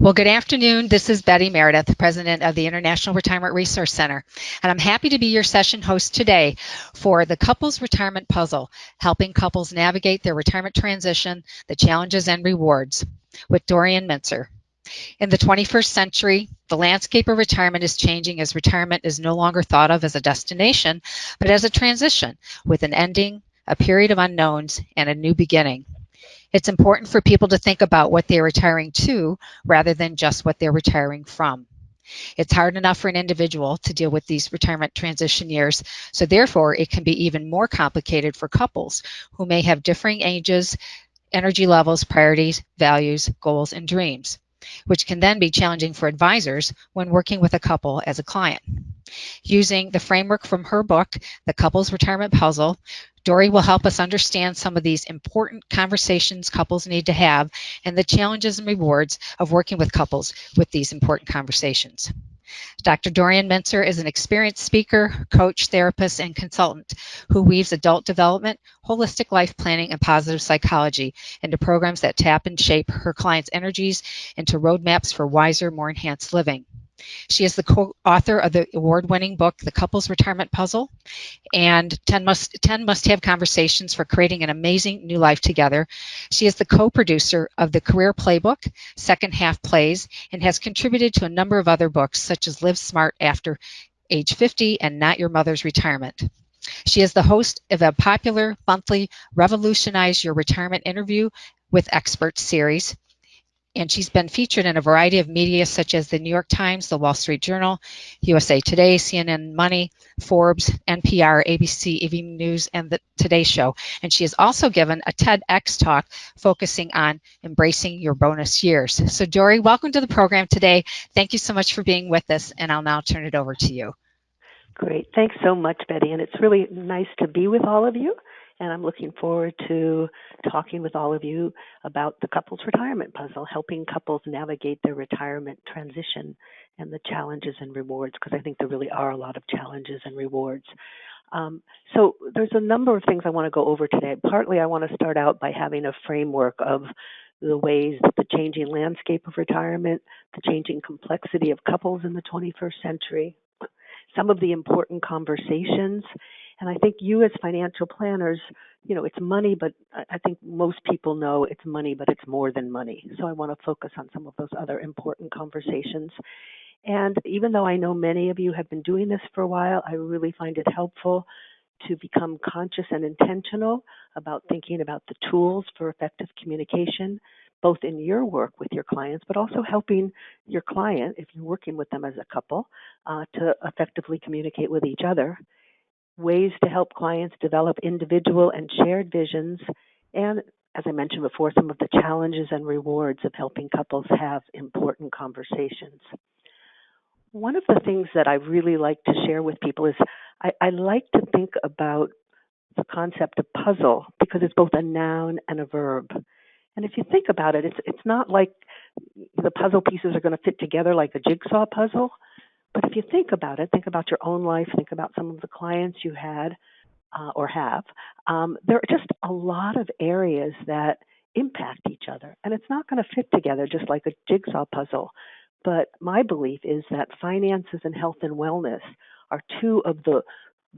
Well, good afternoon. This is Betty Meredith, President of the International Retirement Resource Center, and I'm happy to be your session host today for the Couples Retirement Puzzle, helping couples navigate their retirement transition, the challenges and rewards, with Dorian Mintzer. In the 21st century, the landscape of retirement is changing as retirement is no longer thought of as a destination, but as a transition with an ending, a period of unknowns, and a new beginning. It's important for people to think about what they're retiring to rather than just what they're retiring from. It's hard enough for an individual to deal with these retirement transition years, so therefore it can be even more complicated for couples who may have differing ages, energy levels, priorities, values, goals, and dreams, which can then be challenging for advisors when working with a couple as a client. Using the framework from her book, The Couples Retirement Puzzle, Dory will help us understand some of these important conversations couples need to have and the challenges and rewards of working with couples with these important conversations. Dr. Dorian Mintzer is an experienced speaker, coach, therapist, and consultant who weaves adult development, holistic life planning, and positive psychology into programs that tap and shape her clients' energies into roadmaps for wiser, more enhanced living. She is the co-author of the award-winning book, The Couples Retirement Puzzle, and 10 must-have conversations for creating an amazing new life together. She is the co-producer of the Career Playbook, Second Half Plays, and has contributed to a number of other books such as Live Smart After Age 50 and Not Your Mother's Retirement. She is the host of a popular monthly Revolutionize Your Retirement interview with Experts series, and she's been featured in a variety of media such as the New York Times, the Wall Street Journal, USA Today, CNN Money, Forbes, NPR, ABC, Evening News, and the Today Show. And she has also given a TEDx talk focusing on embracing your bonus years. So Dory, welcome to the program today. Thank you so much for being with us, and I'll now turn it over to you. Great. Thanks so much, Betty. And it's really nice to be with all of you. And I'm looking forward to talking with all of you about the Couples Retirement Puzzle, helping couples navigate their retirement transition and the challenges and rewards, because I think there really are a lot of challenges and rewards. So there's a number of things I want to go over today. Partly, I want to start out by having a framework of the ways that the changing landscape of retirement, the changing complexity of couples in the 21st century, some of the important conversations. And I think you as financial planners, it's money, but I think most people know it's money, but it's more than money. So I want to focus on some of those other important conversations. And even though I know many of you have been doing this for a while, I really find it helpful to become conscious and intentional about thinking about the tools for effective communication, both in your work with your clients, but also helping your client, if you're working with them as a couple, to effectively communicate with each other, ways to help clients develop individual and shared visions, and, as I mentioned before, some of the challenges and rewards of helping couples have important conversations. One of the things that I really like to share with people is I like to think about the concept of puzzle because it's both a noun and a verb. And if you think about it, it's not like the puzzle pieces are going to fit together like a jigsaw puzzle. But if you think about it, think about your own life, think about some of the clients you had or have. There are just a lot of areas that impact each other. And it's not going to fit together just like a jigsaw puzzle. But my belief is that finances and health and wellness are two of the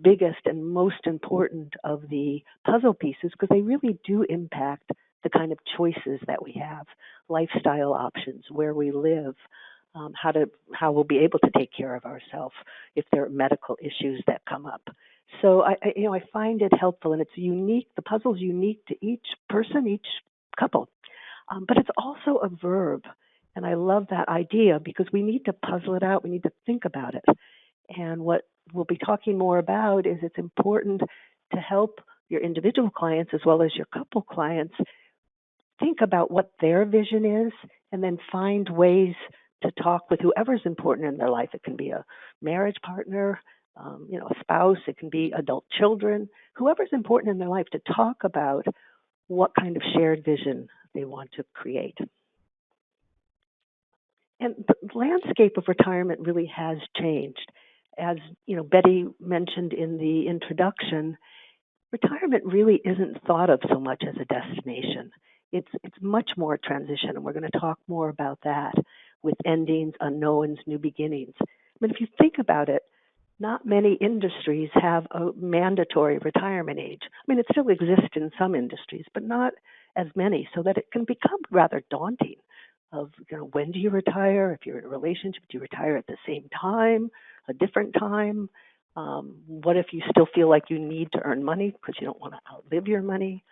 biggest and most important of the puzzle pieces because they really do impact the kind of choices that we have, lifestyle options, where we live, how we'll be able to take care of ourselves if there are medical issues that come up. So I find it helpful, and it's unique. The puzzle's unique to each person, each couple, but it's also a verb. And I love that idea because we need to puzzle it out. We need to think about it. And what we'll be talking more about is it's important to help your individual clients as well as your couple clients think about what their vision is and then find ways to talk with whoever's important in their life. It can be a marriage partner, a spouse. It can be adult children, whoever's important in their life, to talk about what kind of shared vision they want to create. And the landscape of retirement really has changed. As Betty mentioned in the introduction, retirement really isn't thought of so much as a destination. It's much more a transition, and we're going to talk more about that. with endings, unknowns, new beginnings. I mean, if you think about it, not many industries have a mandatory retirement age. I mean, it still exists in some industries, but not as many, so that it can become rather daunting of, when do you retire? If you're in a relationship, do you retire at the same time, a different time? What if you still feel like you need to earn money because you don't want to outlive your money?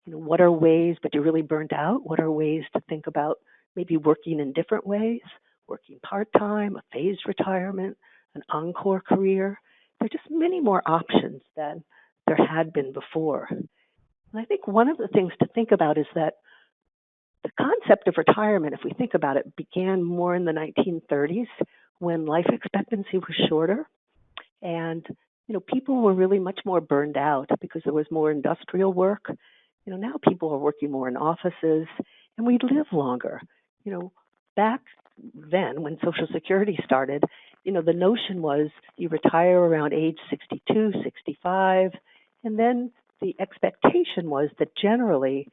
What are ways, but you're really burnt out? What are ways to think about maybe working in different ways, working part-time, a phased retirement, an encore career? There are just many more options than there had been before. And I think one of the things to think about is that the concept of retirement, if we think about it, began more in the 1930s when life expectancy was shorter. And, people were really much more burned out because there was more industrial work. Now people are working more in offices and we live longer. Back then when Social Security started, the notion was you retire around age 62, 65, and then the expectation was that generally,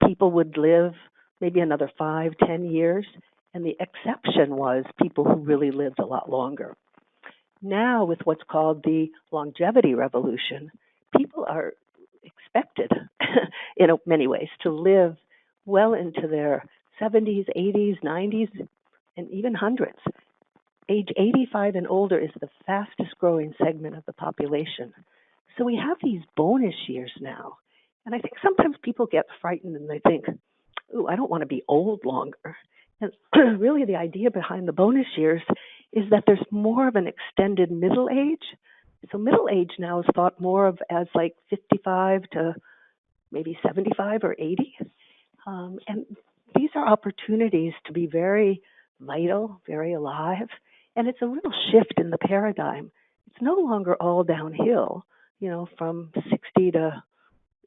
people would live maybe another 5, 10 years, and the exception was people who really lived a lot longer. Now, with what's called the longevity revolution, people are expected, in many ways, to live well into their 70s, 80s, 90s, and even hundreds. Age 85 and older is the fastest growing segment of the population. So we have these bonus years now. And I think sometimes people get frightened and they think, ooh, I don't want to be old longer. And really the idea behind the bonus years is that there's more of an extended middle age. So middle age now is thought more of as like 55 to maybe 75 or 80. And these are opportunities to be very vital, very alive. And it's a little shift in the paradigm. It's no longer all downhill, from 60 to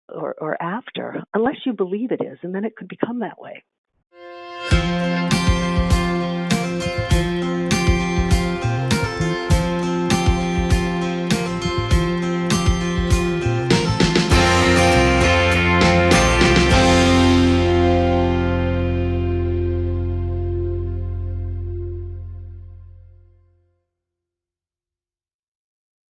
or after, unless you believe it is, and then it could become that way.